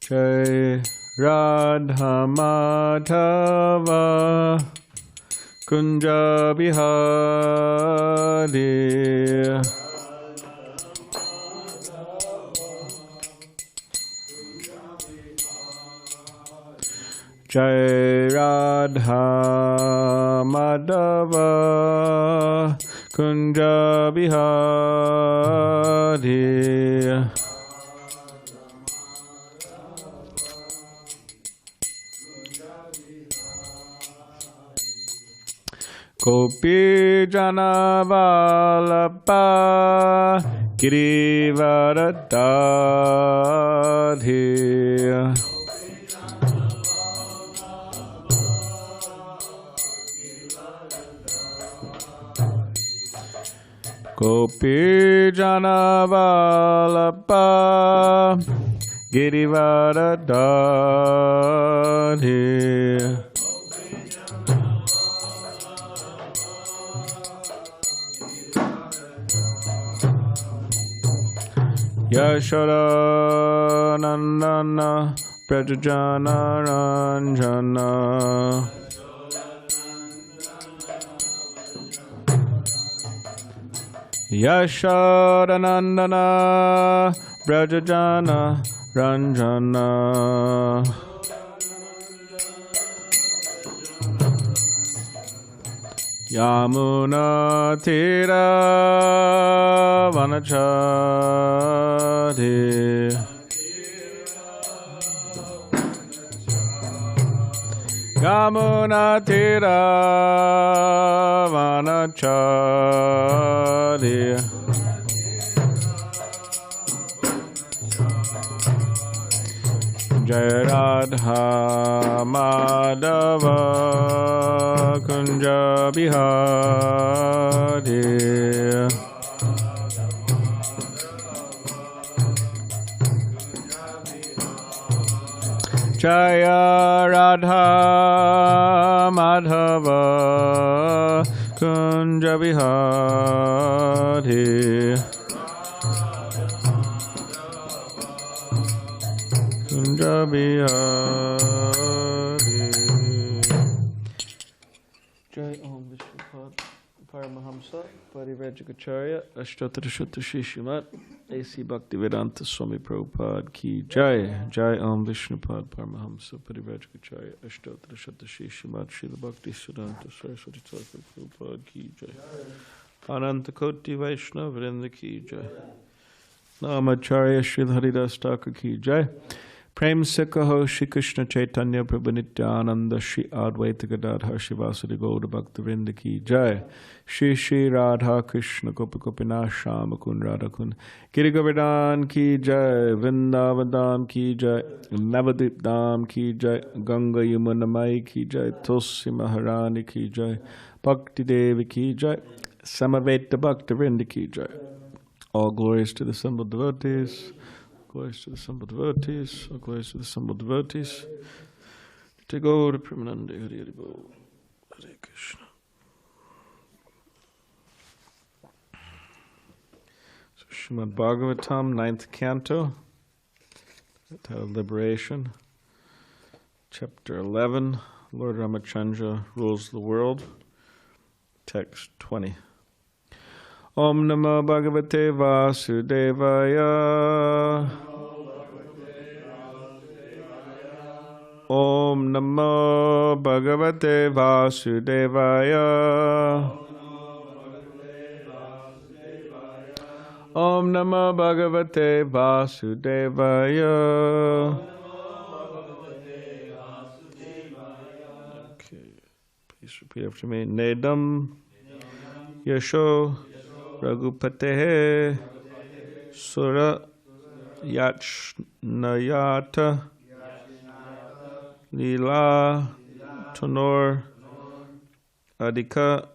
Jai Radha Madhava Kunja Bihari Jai Radha Madhava Kunja Bihari Gopi Jana Vallabha Girivaradadhi Gopi Jana Vallabha Girivaradadhi Yashoda Nandana Prajajana Ranjana Yashoda Nandana Prajajana Ranjana Yamuna Tira Vanachari Yamuna Tira Vanachari Jai Radha Madhava Kunja Bihari Jaya Radha Madhava Kunja Bihari Kunja Bihari Jai Om Vishnupad Paramahamsa Parivrajagacharya Ashtotara Shuddha Shishimat A.C. Bhaktivedanta Swami Prabhupada Ki Jai Jai Om Vishnupad Paramahamsa Parivrajagacharya Ashtotara Shuddha Shishimat Srila Bhakti Siddhanta Saraswati Thakur Prabhupada Ki Jai Ananta Koti Vaishnava Vrinda Ki Jai Namacharya Srila Haridas Thakur Ki Jai Prem se kaho Shri Krishna Chaitanya Prabhu Nityananda Shri Advaita Gadadhar Shivasadi Gauda Bhakta Vrinda Ki Jai Shri Shri Radha Krishna Gopa Gopinath Shama Kun Radha Kun Giri Govardhan Ki Jai Vrindavan Ki Jai Navadip Dham Ki Jai Ganga Yamuna Mai Ki Jai Tulsi Maharani Ki Jai Bhakti Devi Ki Jai Samaveta Bhakta Vrinda Ki Jai. All glories to the assembled devotees. Glories to the assembled devotees, all glories to the assembled devotees. To go to Premanande, Hari Hari Bol, Hare Krishna. So Srimad Bhagavatam, 9th canto, titled Liberation, chapter 11, Lord Rāmacandra rules the world, text 20. Om Namo Bhagavate Vasudevaya. Om Namo Bhagavate Vasudevaya. Om Namo Bhagavate Vasudevaya. Okay, please repeat after me. Nedam Yasho Raghupatehe Sura Yachnayata Lila Tonor Adhika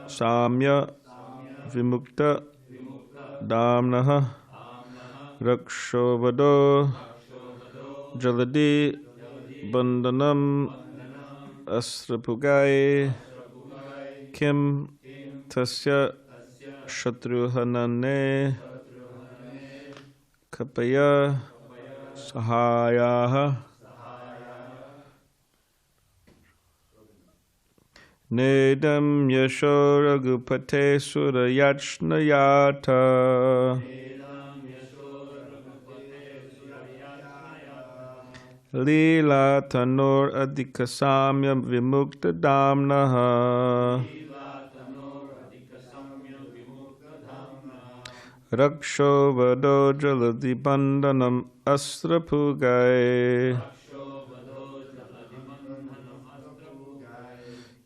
Samya Vimukta Damnaha Rakshovado Jaladi Bandhanam Asrapugai Kim Tasya Shatruhanane Kapaya Sahayaha Nedam Yasho Raghupate Surayachnayata Lila Tanur Adhikasamya Vimukta Damnaha Raksho Vado Jaladi Bandhanam Asrapugai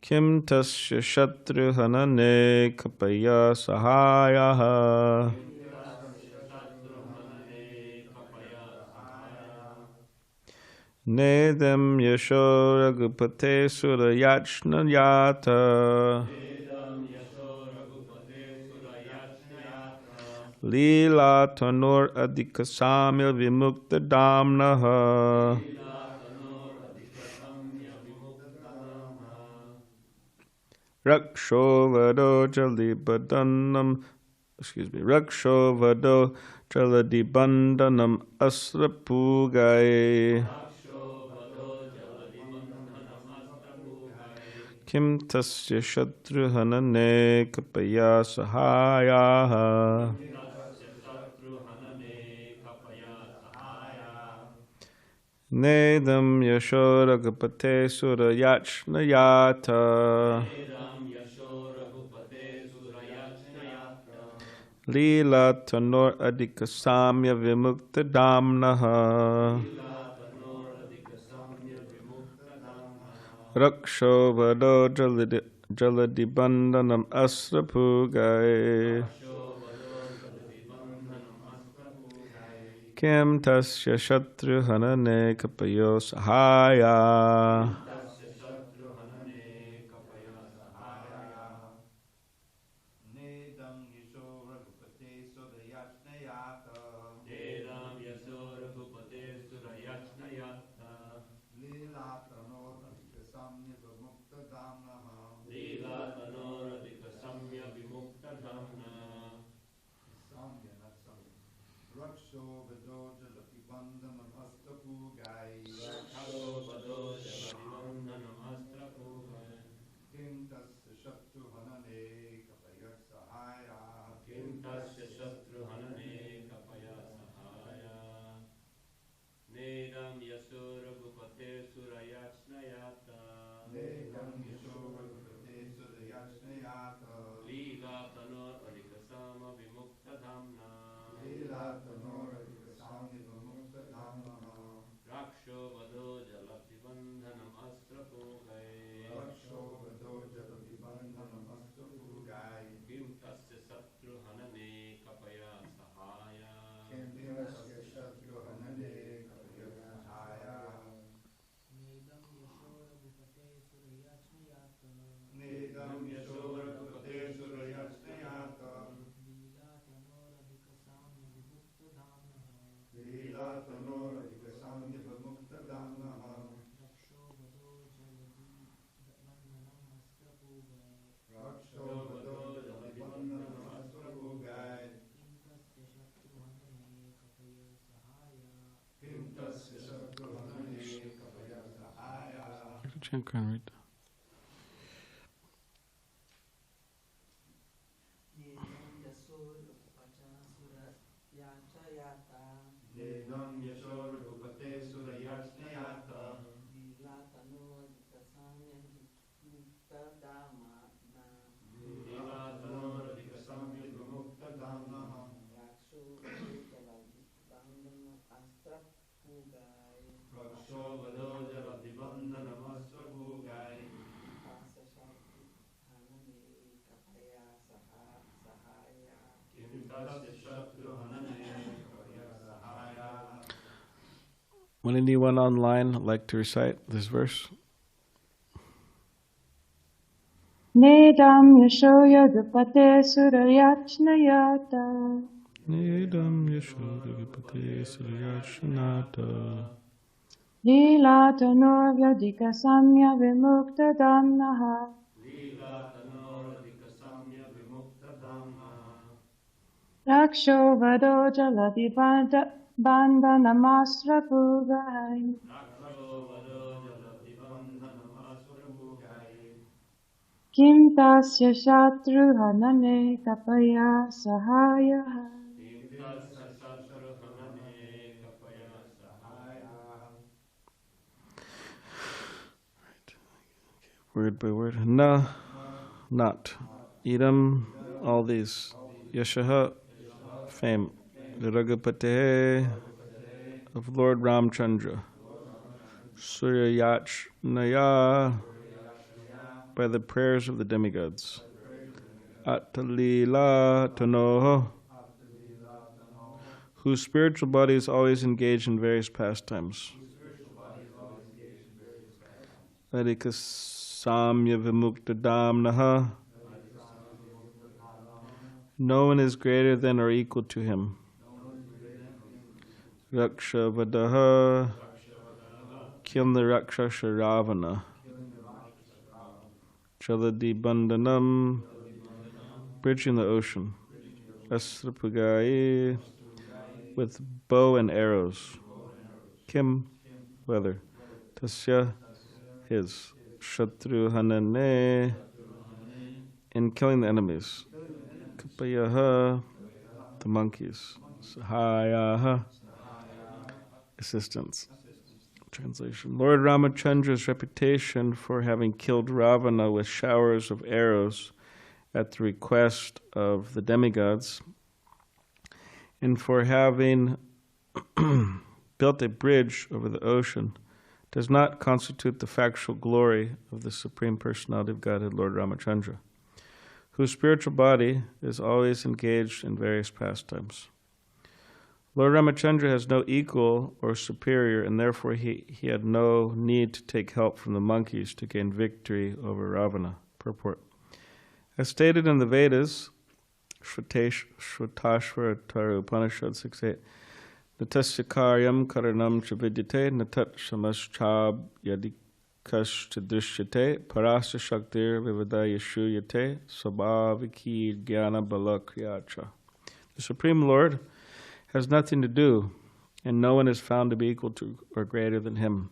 Kim Tasya Shatruhanane Kapaya Sahayaha Nedam Yasho Raghupate Surayachnayata Lila Tanur Adhikasamya Vimukta Damnaha Raksho Vado Jalibandhanam Raksho Vado Jaladibandhanam Asrapugai Kim Tasya Shatruhanane Kapaya Sahayaha Nedam Yasho Raghupate Surayachnayata Lila Tanur Adhikasamya Vimukta Damnaha Raksho Vado Jaladibandhanam Asrapugai Kim Tasya Shatruhanane Kapayo Sahaya Would anyone online like to recite this verse? Nedam Yasho Yadupate Surayachnayata Nedam Yasho Raghupate Surayachnayata Lila Tanur Vyadika Samya Vimukta Damnaha Raksho Vado bandhanamasra pugai. Kim tasya shatru hanane tapaya sahaya. Word by word. Na, not. Idam, all these. Yashaha, fame. Ragapate, of Lord Rāmacandra. Suryayach Naya, by the prayers of the demigods. Attalila Tanoho, whose spiritual body is always engaged in various pastimes. Adhikasamya Vimuktadamnaha, no one is greater than or equal to him. Raksha Vadaha, kill the Rakshasha Ravana. Jaladi Bandhanam, bridging the ocean. Asrapugai, with bow and arrows. Kim, whether. Tasya, his. Shatru Hanane, in killing the enemies. Kapayaha, the monkeys. Sahayaha, assistance. Translation. Lord Rāmacandра's reputation for having killed Ravana with showers of arrows at the request of the demigods, and for having built a bridge over the ocean, does not constitute the factual glory of the Supreme Personality of Godhead, Lord Rāmacandra, whose spiritual body is always engaged in various pastimes. Lord Rāmacandra has no equal or superior, and therefore he had no need to take help from the monkeys to gain victory over Ravana. Purport. As stated in the Vedas, Shvatashvara Tara Upanishad 6.8, Natasya karyam karanam cha vidyate, natat shamaschab yadikas cha drishyate, parasya shaktir vivada yashuyate, sabhaviki jnana bala kriyacha. The Supreme Lord has nothing to do, and no one is found to be equal to or greater than him.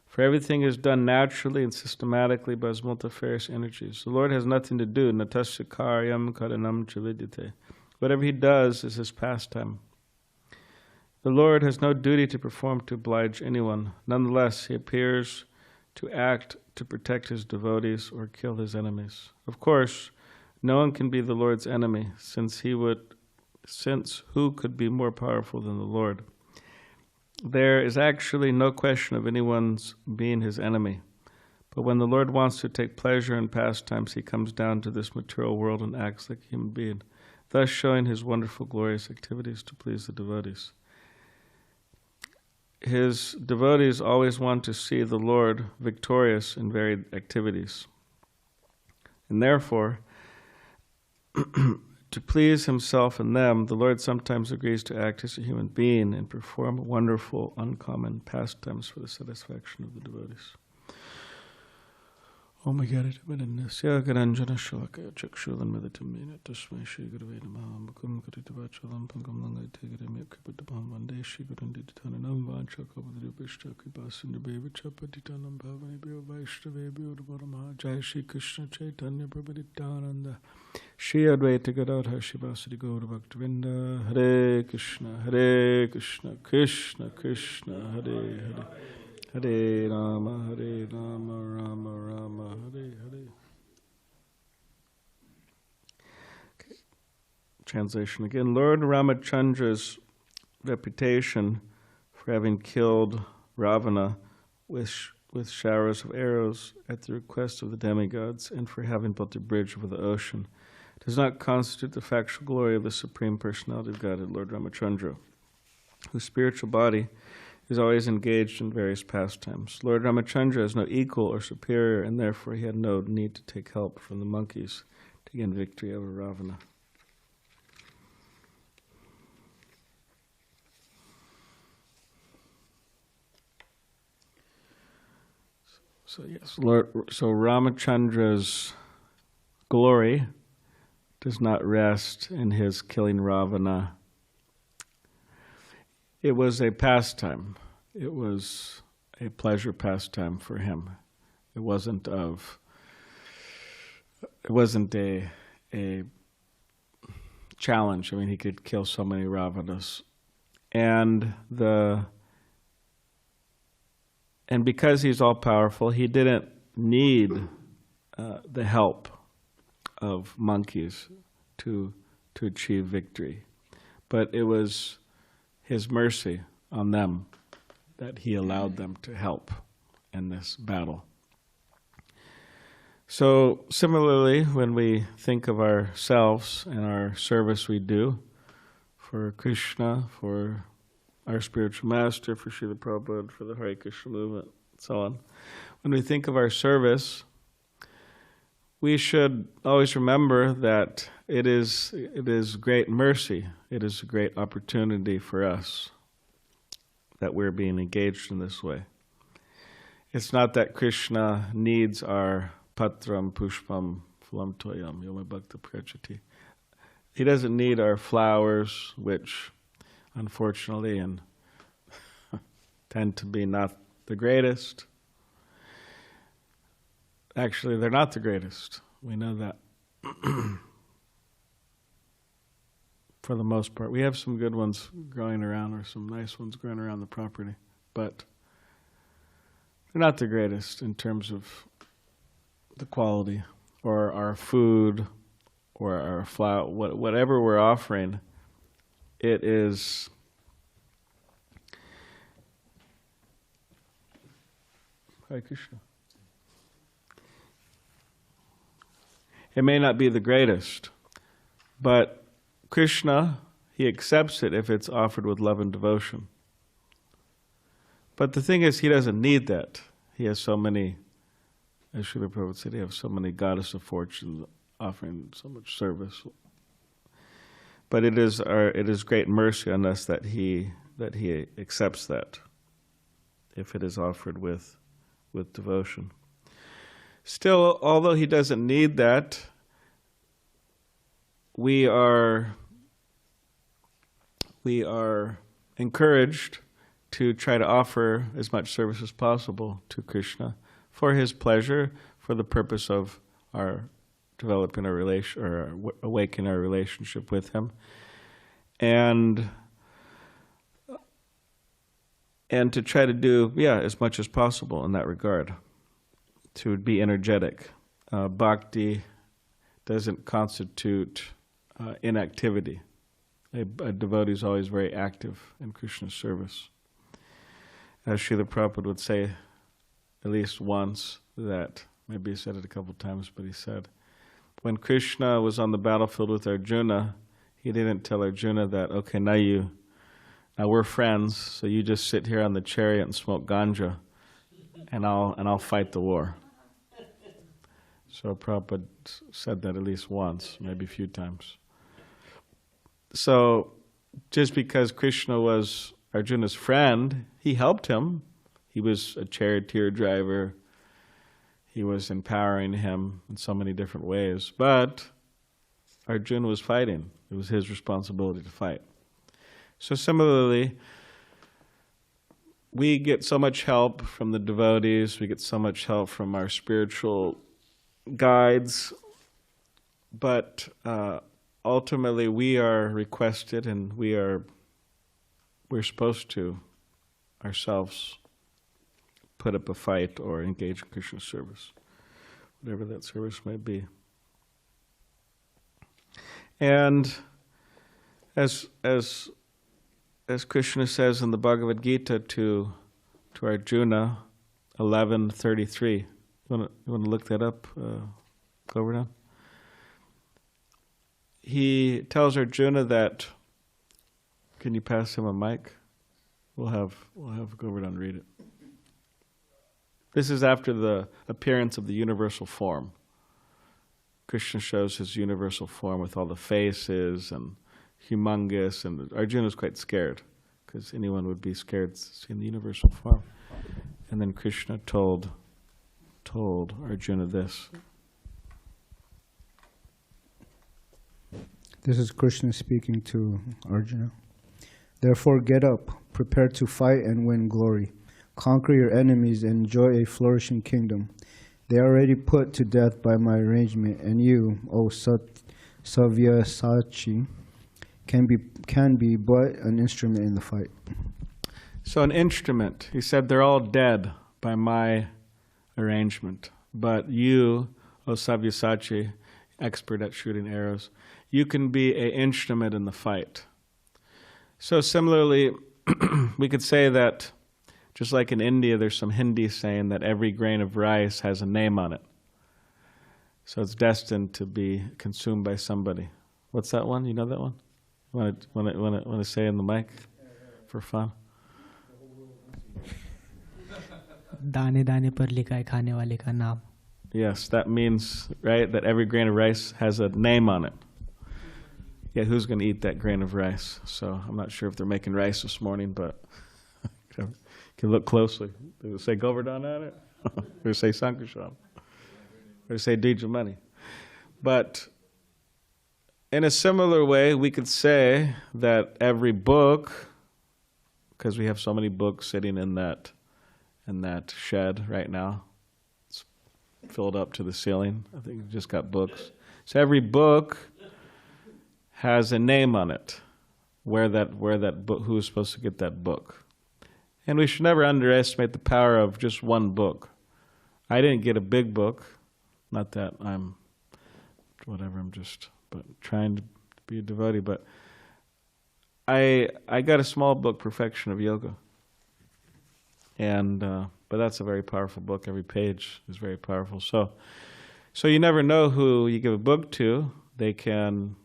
For everything is done naturally and systematically by his multifarious energies. The Lord has nothing to do. Natasya karyam karanam cha vidyate. Whatever he does is his pastime. The Lord has no duty to perform to oblige anyone. Nonetheless, he appears to act to protect his devotees or kill his enemies. Of course, no one can be the Lord's enemy, since who could be more powerful than the Lord? There is actually no question of anyone's being his enemy. But when the Lord wants to take pleasure in pastimes, he comes down to this material world and acts like a human being, thus showing his wonderful, glorious activities to please the devotees. His devotees always want to see the Lord victorious in varied activities. And therefore, to please himself and them, the Lord sometimes agrees to act as a human being and perform wonderful, uncommon pastimes for the satisfaction of the devotees. Om Gadadabadannasya Garanjana Shalakaya Chakshulan Meditamina Tasmai Shri Gurave Namaha Mukum Karitavachalam Pangam Langai Tegadamya Kripatabam Vande Shri Gurunditanam Vanchakavadrupishta Kripasindabevi Chapatitanam Bhavanibhyo Vaishnavebhyo Urvaramaha Jai Shri Krishna Chaitanya Prabhupada Shri Advaita Gadadhar Shivasari Gaura Bhaktivinda Hare Krishna Krishna Krishna Hare Hare Hare Rama, Rama Rama, Hare Hare. Okay. Translation again. Lord Rāmacandра's reputation for having killed Ravana with showers of arrows at the request of the demigods and for having built a bridge over the ocean does not constitute the factual glory of the Supreme Personality of Godhead, Lord Rāmacandra, whose spiritual body is always engaged in various pastimes. Lord Rāmacandra has no equal or superior, and therefore he had no need to take help from the monkeys to gain victory over Ravana. So Rāmacandра's glory does not rest in his killing Ravana. it was a pastime. It was a pleasure pastime for him. It wasn't a challenge. I mean, he could kill so many Rāvaṇas. And because he's all powerful, he didn't need the help of monkeys to achieve victory. But it was his mercy on them that he allowed them to help in this battle. So similarly, when we think of ourselves and our service we do for Krishna, for our spiritual master, for Srila Prabhupada, for the Hare Krishna movement, and so on, when we think of our service, we should always remember that it is great mercy. It is a great opportunity for us that we're being engaged in this way. It's not that Krishna needs our patram pushpam phalam toyam yoma bhakta prachati. He doesn't need our flowers, which unfortunately and tend to be not the greatest. Actually, they're not the greatest. We know that. For the most part. We have some good ones growing around, or some nice ones growing around the property, but they're not the greatest in terms of the quality, or our food, or our flower, whatever we're offering. It is Hare Krishna. It may not be the greatest, but Krishna, he accepts it if it's offered with love and devotion. But the thing is, he doesn't need that. He has so many, as Srila Prabhupada said, he has so many goddess of fortune offering so much service. But it is great mercy on us that he accepts that if it is offered with devotion. Still, although he doesn't need that, we are encouraged to try to offer as much service as possible to Krishna for his pleasure, for the purpose of our developing our relation, or awakening our relationship with him, and to try to do as much as possible in that regard, to be energetic. Bhakti doesn't constitute inactivity. A devotee is always very active in Krishna's service. As Srila Prabhupada would say at least once, that maybe he said it a couple times, but he said, when Krishna was on the battlefield with Arjuna, he didn't tell Arjuna that, okay, now we're friends, so you just sit here on the chariot and smoke ganja, and I'll fight the war. So Prabhupada said that at least once, maybe a few times. So just because Krishna was Arjuna's friend, he helped him. He was a charioteer driver. He was empowering him in so many different ways. But Arjuna was fighting. It was his responsibility to fight. So similarly, we get so much help from the devotees. We get so much help from our spiritual guides. But ultimately, we are requested, and we're supposed to ourselves put up a fight or engage in Krishna service, whatever that service may be. And as Krishna says in the Bhagavad Gita to Arjuna, 11:33. You want to look that up, Govardhan? He tells Arjuna that. Can you pass him a mic? We'll have Govardhan read it. This is after the appearance of the universal form. Krishna shows his universal form with all the faces and humongous, and Arjuna is quite scared, because anyone would be scared seeing the universal form. And then Krishna told Arjuna this. This is Krishna speaking to Arjuna. Therefore get up, prepare to fight and win glory. Conquer your enemies and enjoy a flourishing kingdom. They are already put to death by my arrangement, and you, O Sabyasachi, can be but an instrument in the fight. So an instrument, he said, they're all dead by my arrangement. But you, O Sabyasachi, expert at shooting arrows, you can be an instrument in the fight. So similarly, we could say that, just like in India, there's some Hindi saying that every grain of rice has a name on it. So it's destined to be consumed by somebody. What's that one? You know that one? Want to say in the mic for fun? दाने दाने पर लिखा है खाने वाले का नाम. Yes, that means, right, that every grain of rice has a name on it. Yeah, who's going to eat that grain of rice? So I'm not sure if they're making rice this morning, but you can look closely. Does it say Govardhan on it? Or say Sankarshan? Or say Dijamani? But in a similar way, we could say that every book, because we have so many books sitting in that shed right now, it's filled up to the ceiling. I think we just got books. So every book has a name on it, where that book, who's supposed to get that book. And we should never underestimate the power of just one book. I didn't get a big book, not that I'm just trying to be a devotee, but I got a small book, Perfection of Yoga. And but that's a very powerful book. Every page is very powerful. So you never know who you give a book to. They can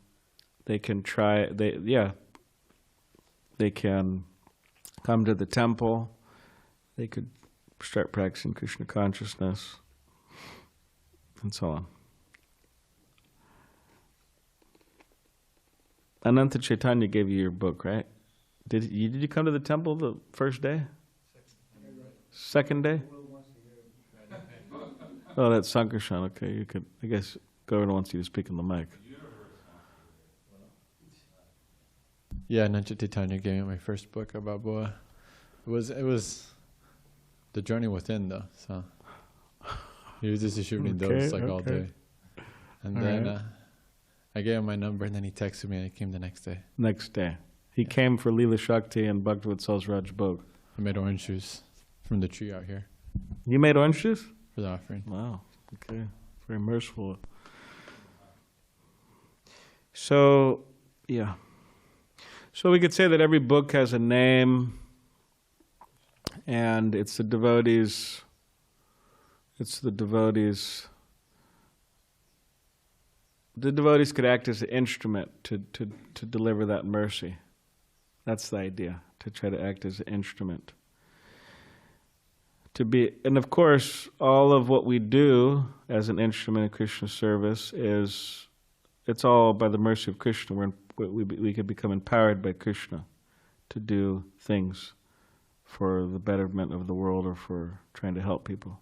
come to the temple. They could start practicing Krishna consciousness, and so on. Ananta Chaitanya gave you your book, right? Did you come to the temple the first day? Second day? Oh, that's Sankarshan. Okay, you could. I guess Govardhan wants you to speak in the mic. Yeah, Ananta Chaitanya gave me my first book about Boa. It was The Journey Within, though. So he was just issuing those all day. And then I gave him my number, and then he texted me, and he came the next day. Next day. He came for Leela Shakti and Bhaktivatsal's Raj Bhog. I made orange juice from the tree out here. You made orange juice? For the offering. Wow. Okay. Very merciful. So, yeah. So we could say that every book has a name, and it's the devotees. The devotees could act as an instrument to deliver that mercy. That's the idea, to try to act as an instrument. And of course, all of what we do as an instrument in Krishna's service it's all by the mercy of Krishna. We could become empowered by Krishna to do things for the betterment of the world or for trying to help people.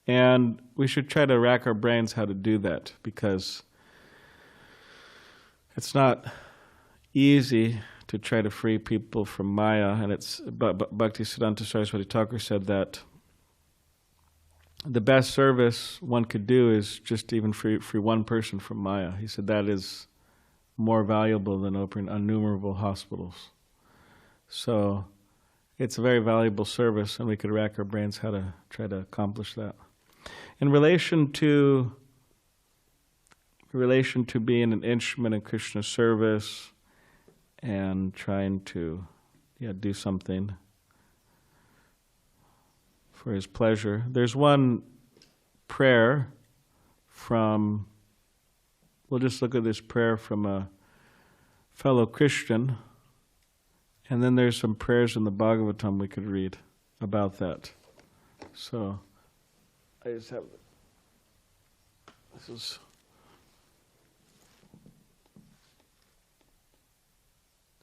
And we should try to rack our brains how to do that, because it's not easy to try to free people from Maya. And Bhaktisiddhanta Saraswati Thakur said that the best service one could do is just even free one person from Maya. He said that is more valuable than opening innumerable hospitals. So it's a very valuable service, and we could rack our brains how to try to accomplish that. In relation to being an instrument in Krishna's service and trying to do something for his pleasure, there's one prayer from, we'll just look at this prayer from a fellow Christian, and then there's some prayers in the Bhagavatam we could read about that. So I just have, this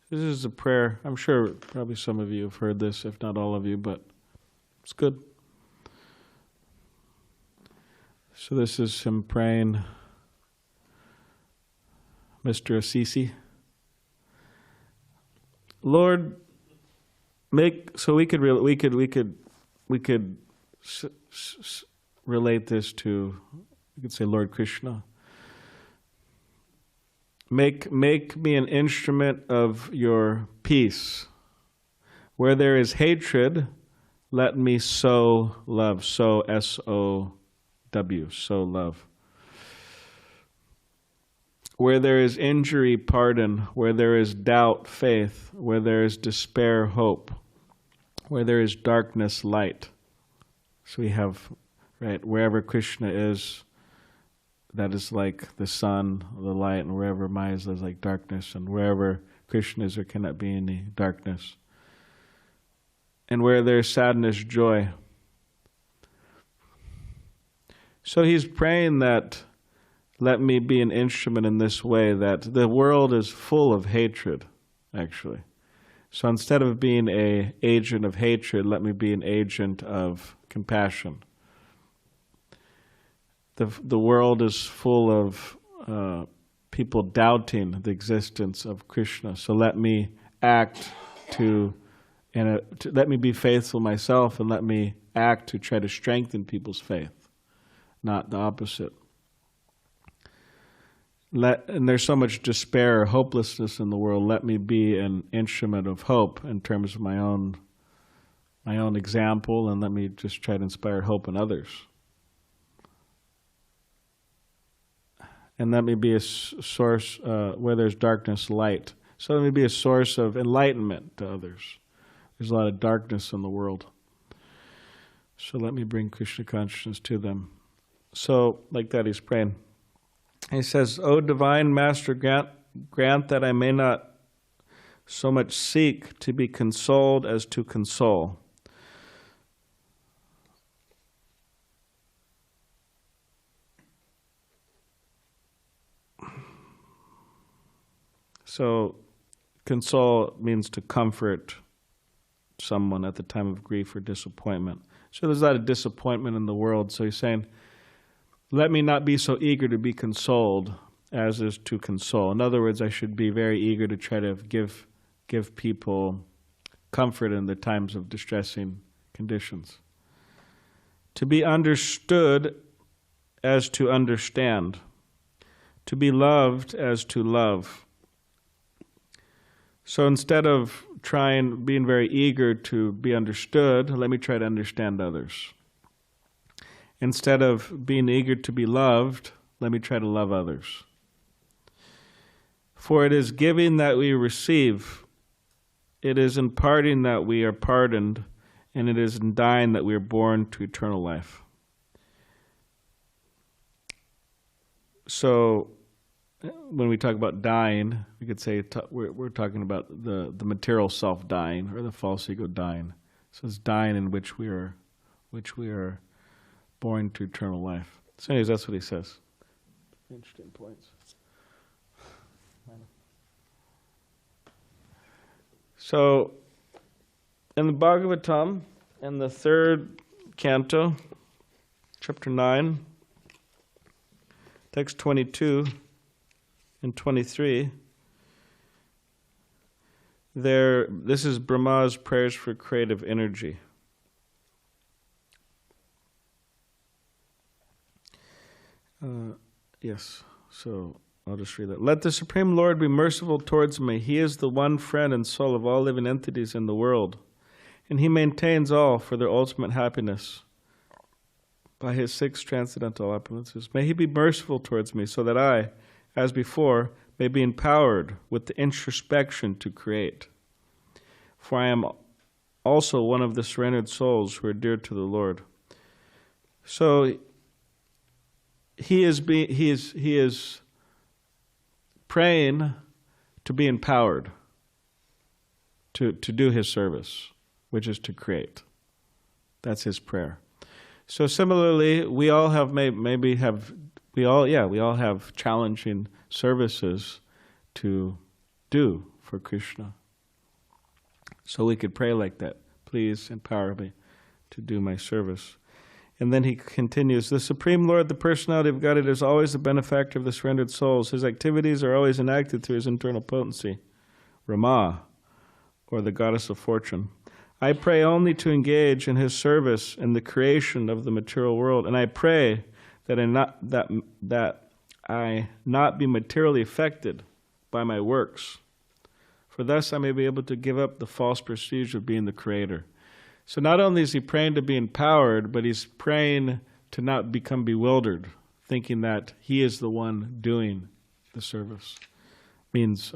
is a prayer. I'm sure probably some of you have heard this, if not all of you, but it's good. So this is him praying, Mr. Assisi. Lord, So we could relate this to, you could say, Lord Krishna. Make me an instrument of your peace. Where there is hatred, let me sow love. Sow, S-O-W, sow love. Where there is injury, pardon. Where there is doubt, faith. Where there is despair, hope. Where there is darkness, light. So we have, right, wherever Krishna is, that is like the sun, the light, and wherever Maya is like darkness, and wherever Krishna is, there cannot be any darkness. And where there is sadness, joy. So he's praying that, let me be an instrument in this way, that the world is full of hatred, actually. So instead of being an agent of hatred, let me be an agent of compassion. The world is full of people doubting the existence of Krishna. So let me act let me be faithful myself, and let me act to try to strengthen people's faith, not the opposite. And there's so much despair or hopelessness in the world. Let me be an instrument of hope in terms of my own example, and let me just try to inspire hope in others. And let me be a source where there's darkness, light. So let me be a source of enlightenment to others. There's a lot of darkness in the world. So let me bring Krishna consciousness to them. So, like that, he's praying. He says, O divine master, grant that I may not so much seek to be consoled as to console. So, console means to comfort someone at the time of grief or disappointment. So there's a lot of disappointment in the world. So he's saying, let me not be so eager to be consoled as is to console. In other words, I should be very eager to try to give people comfort in the times of distressing conditions. To be understood as to understand. To be loved as to love. So instead of being very eager to be understood, let me try to understand others. Instead of being eager to be loved, let me try to love others. For it is giving that we receive, it is in parting that we are pardoned, and it is in dying that we are born to eternal life. So, when we talk about dying, we could say we're talking about the material self dying, or the false ego dying. So it's dying in which we are born to eternal life. So anyways, that's what he says. Interesting points. So in the Bhagavatam, in the 3rd canto, chapter 9, text 22 and 23, this is Brahma's prayers for creative energy. Yes, so I'll just read that. Let the Supreme Lord be merciful towards me. He is the one friend and soul of all living entities in the world, and he maintains all for their ultimate happiness by his 6 transcendental opulences. May he be merciful towards me, so that I, as before, may be empowered with the introspection to create. For I am also one of the surrendered souls who are dear to the Lord. So he is praying to be empowered to do his service, which is to create. That's his prayer. So similarly, we all have we all have challenging services to do for Krishna. So we could pray like that. Please empower me to do my service. And then he continues, the Supreme Lord, the personality of Godhead, is always the benefactor of the surrendered souls. His activities are always enacted through his internal potency, Rāma, or the goddess of fortune. I pray only to engage in his service in the creation of the material world, and I pray that I not be materially affected by my works, for thus I may be able to give up the false prestige of being the creator. So not only is he praying to be empowered, but he's praying to not become bewildered, thinking that he is the one doing the service. Means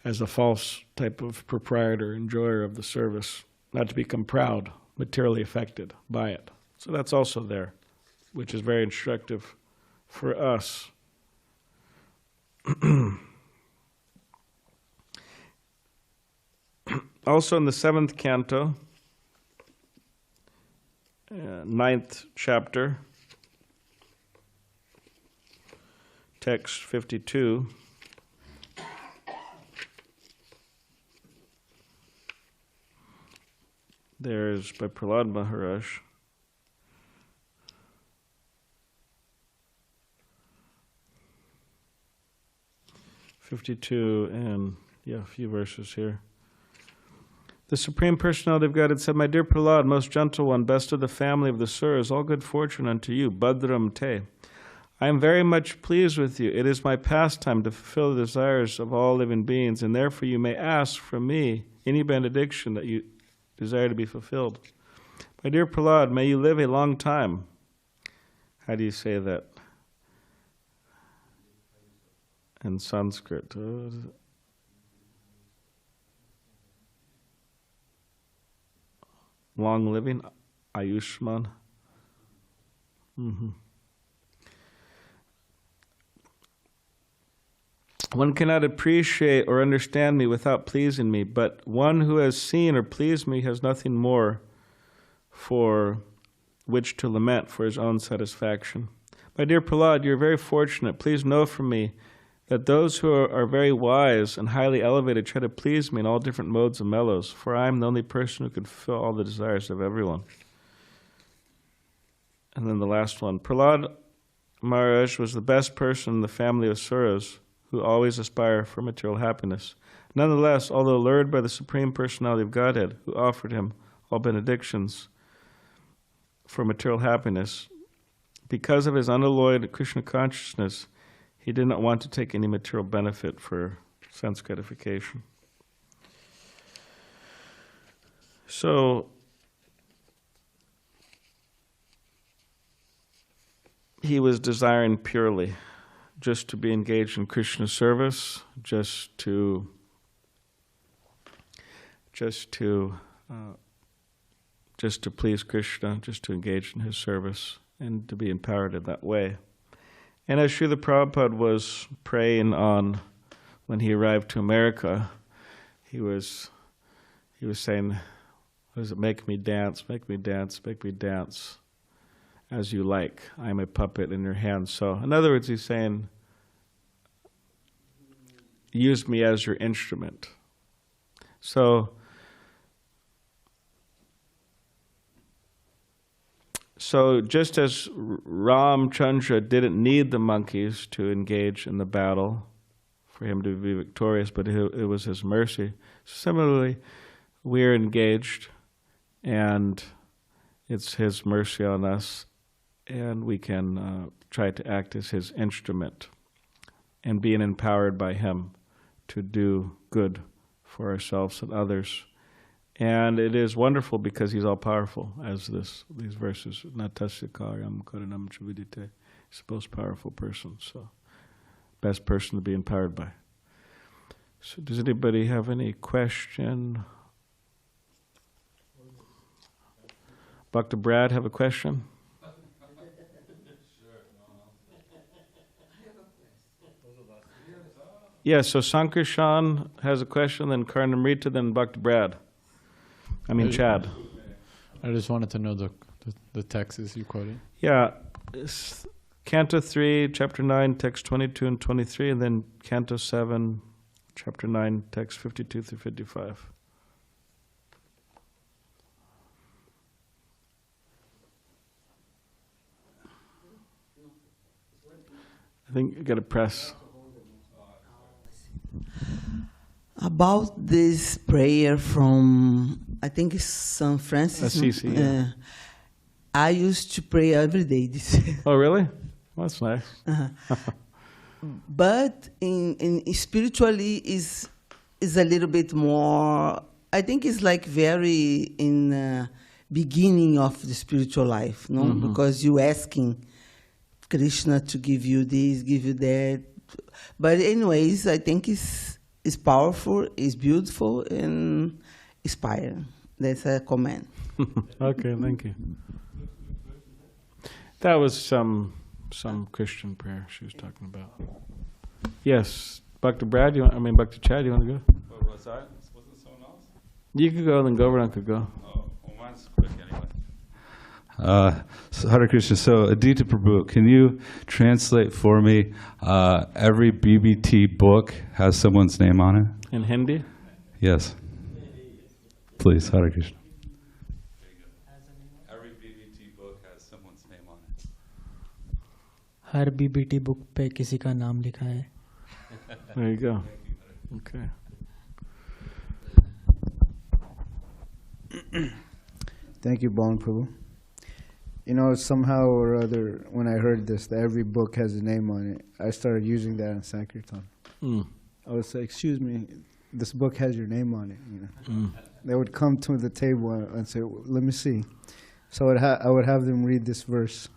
as a false type of proprietor, enjoyer of the service, not to become proud, materially affected by it. So that's also there, which is very instructive for us. Also in the 7th canto, 9th chapter, text 52, there's by Prahlad Maharaj. And a few verses here. The Supreme Personality of Godhead said, "My dear Prahlad, most gentle one, best of the family of the Suras, all good fortune unto you, Bhadram Te. I am very much pleased with you. It is my pastime to fulfill the desires of all living beings, and therefore you may ask from me any benediction that you desire to be fulfilled. My dear Prahlad, may you live a long time." How do you say that in Sanskrit? Long living, Ayushman. One cannot appreciate or understand me without pleasing me, but one who has seen or pleased me has nothing more for which to lament for his own satisfaction. My dear Prahlad, you are very fortunate. Please know from me that those who are very wise and highly elevated try to please me in all different modes and mellows, for I am the only person who can fulfill all the desires of everyone. And then the last one. Prahlad Maharaj was the best person in the family of Suras who always aspire for material happiness. Nonetheless, although lured by the Supreme Personality of Godhead, who offered him all benedictions for material happiness, because of his unalloyed Krishna consciousness, he did not want to take any material benefit for sense gratification. So, he was desiring purely just to be engaged in Krishna's service, just to please Krishna, just to engage in his service, and to be empowered in that way. And as Srila Prabhupada was praying on when he arrived to America, he was saying, what is it, make me dance, make me dance, make me dance as you like. I am a puppet in your hands. So in other words, he's saying, use me as your instrument. So just as Rāmacandra didn't need the monkeys to engage in the battle for him to be victorious, but it was his mercy. Similarly, we're engaged, and it's his mercy on us, and we can try to act as his instrument and being empowered by him to do good for ourselves and others. And it is wonderful because he's all-powerful, as these verses, Natasya Karyam Karanam Chavidite. He's the most powerful person, so best person to be empowered by. So does anybody have any question? Dr. Brad have a question? Yeah, so Sankarshan has a question, then Karnamrita, then Dr. Brad. Chad. I just wanted to know the texts you quoted. Yeah, Canto 3, Chapter 9, text 22 and 23, and then Canto 7, Chapter 9, text 52 through 55. I think you got to press. About this prayer from I think it's San Francis. Assisi, yeah. I used to pray every day. Oh, really? That's nice. But in spiritually is a little bit more. I think it's like very in beginning of the spiritual life, no? Because you asking Krishna to give you this, give you that. But anyways, I think it's powerful, it's beautiful, and inspiring. That's a comment. Okay, thank you. That was some Christian prayer she was talking about. Yes, Bhakti Brad, Bhakti Chad, you want to go? What was that? Wasn't someone else? You could go, then Govardhan could go. Oh, well, mine's quick anyway. So Hare Krishna. So Aditya Prabhu, can you translate for me? Every BBT book has someone's name on it. In Hindi? Yes. Please, Hare Krishna. Every BBT book has someone's name on it. Her BBT book पे किसी का नाम लिखा है. There you go. Okay. Thank you, Bhavan Prabhu. You know, somehow or other, when I heard this, that every book has a name on it, I started using that in Sankirtan. I would say, excuse me, this book has your name on it. You know? They would come to the table and say, let me see. So I would have them read this verse.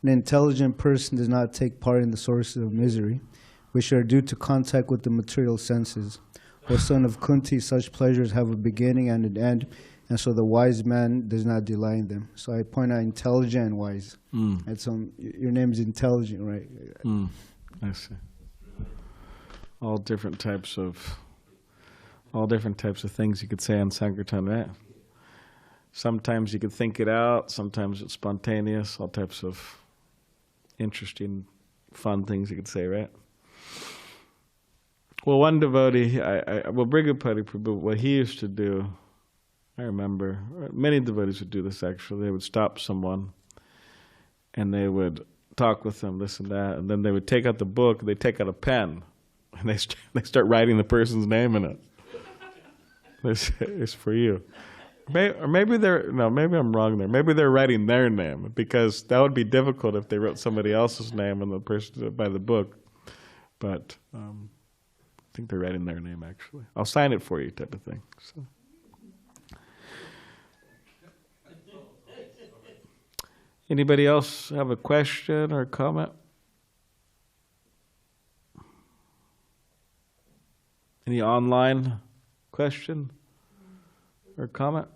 An intelligent person does not take part in the sources of misery, which are due to contact with the material senses. O son of Kunti, such pleasures have a beginning and an end, and so the wise man does not delight in them. So I point out intelligent and wise. And so your name is intelligent, right? I see. All different types of things you could say on Sankirtan, right? Sometimes you could think it out, sometimes it's spontaneous, all types of interesting, fun things you could say, right? Well, one devotee, Brigapati Prabhu, what he used to do, I remember, many devotees would do this actually. They would stop someone and they would talk with them, this and that, and then they would take out the book, they take out a pen, and they start writing the person's name in it. It's for you. Maybe I'm wrong there. Maybe they're writing their name, because that would be difficult if they wrote somebody else's name and the person by the book. But I think they're writing their name actually. I'll sign it for you, type of thing. So. Anybody else have a question or comment? Any online question or comment?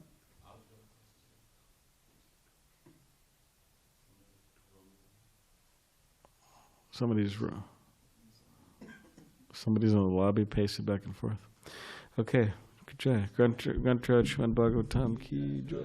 Somebody's in the lobby pacing back and forth. Okay. Jai. Srimad Bhagavatam ki jai.